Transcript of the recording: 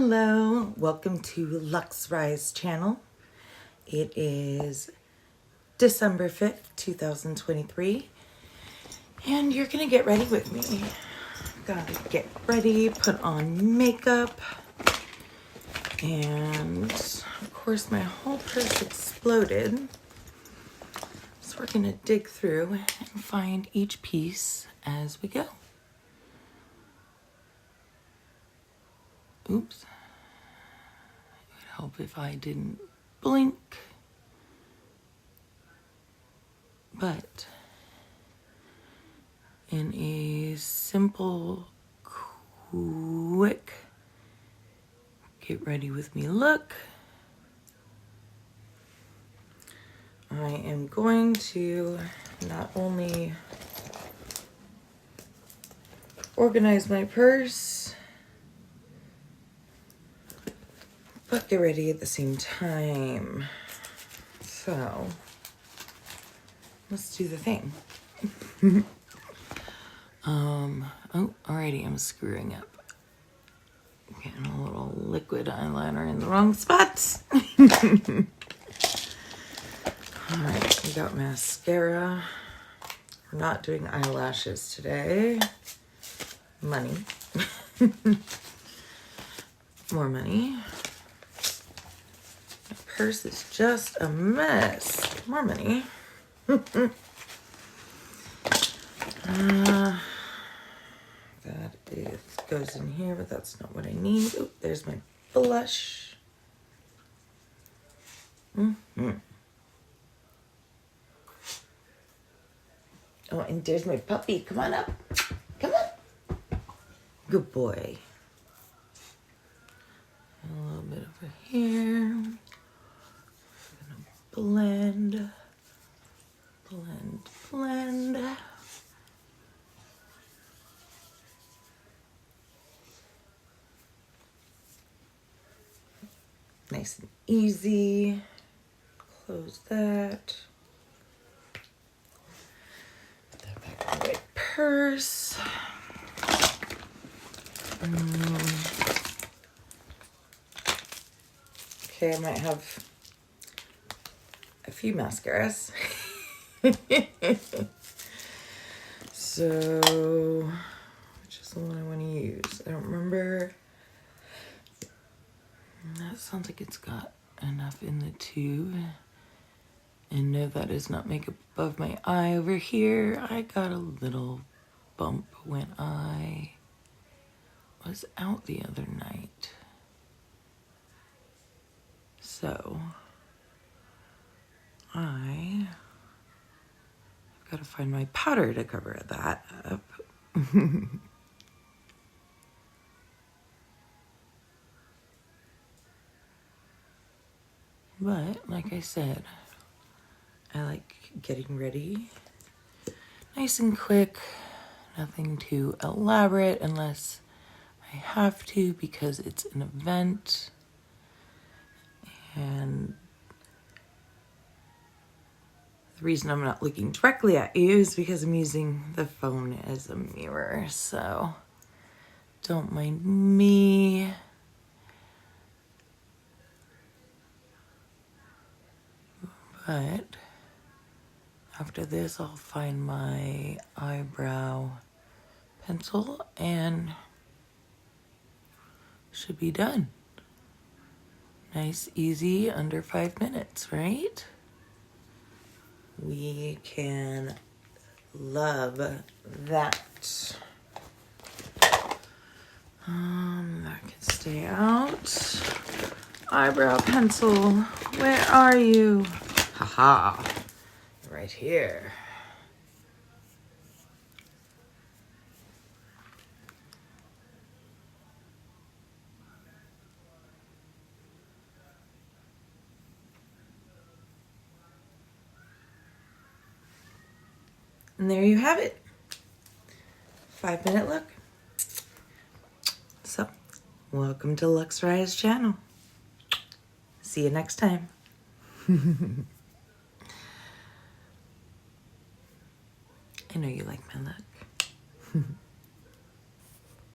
Hello, welcome to Lux Rise channel. It is December 5th, 2023, and you're gonna get ready with me. Gotta get ready, put on makeup, and of course my whole purse exploded. So we're gonna dig through and find each piece as we go. Oops. It would help if I didn't blink. But in a simple, quick, get ready with me look, I am going to not only organize my purse, but get ready at the same time. So, let's do the thing. Oh, alrighty, I'm screwing up. Getting a little liquid eyeliner in the wrong spots. Alright, we got mascara. We're not doing eyelashes today. Money. More money. My purse is just a mess. More money. Goes in here, but that's not what I need. Oh, there's my blush. Oh, and there's my puppy. Come on up. Come on. Good boy. A little bit over here. Blend. Nice and easy. Close that. Put that back in my purse. Okay, I might have a few mascaras. So, which is the one I want to use? I don't remember. That sounds like it's got enough in the tube. And no, that is not makeup above my eye over here. I got a little bump when I was out the other night. So, I've got to find my powder to cover that up. But, like I said, I like getting ready nice and quick, nothing too elaborate unless I have to because it's an event. And the reason I'm not looking directly at you is because I'm using the phone as a mirror, so don't mind me. But after this, I'll find my eyebrow pencil and should be done. Nice, easy, under 5 minutes, right? We can love that. That can stay out. Eyebrow pencil, where are you? Haha, right here. And there you have it. 5-minute look. So, welcome to Lux Rise channel. See you next time. I know you like my look.